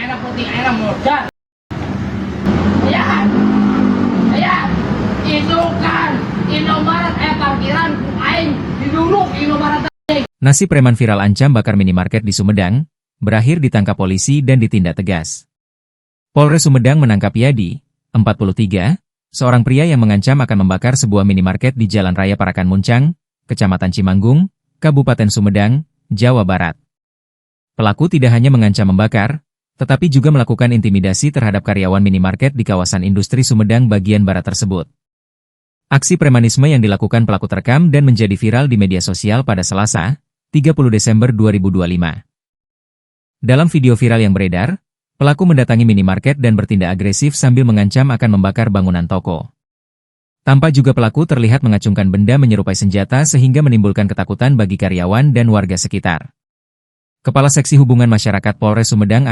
airnya putih, airnya modal. Ayan, ayan, itu kan Indomaret parkiran aing diduduk Indomaret. Nasib preman viral ancam bakar minimarket di Sumedang, berakhir ditangkap polisi dan ditindak tegas. Polres Sumedang menangkap Yadi, 43, seorang pria yang mengancam akan membakar sebuah minimarket di Jalan Raya Parakan Muncang, Kecamatan Cimanggung, Kabupaten Sumedang, Jawa Barat. Pelaku tidak hanya mengancam membakar, tetapi juga melakukan intimidasi terhadap karyawan minimarket di kawasan industri Sumedang bagian barat tersebut. Aksi premanisme yang dilakukan pelaku terekam dan menjadi viral di media sosial pada Selasa, 30 Desember 2025. Dalam video viral yang beredar, pelaku mendatangi minimarket dan bertindak agresif sambil mengancam akan membakar bangunan toko. Tampak juga pelaku terlihat mengacungkan benda menyerupai senjata sehingga menimbulkan ketakutan bagi karyawan dan warga sekitar. Kepala Seksi Hubungan Masyarakat Polres Sumedang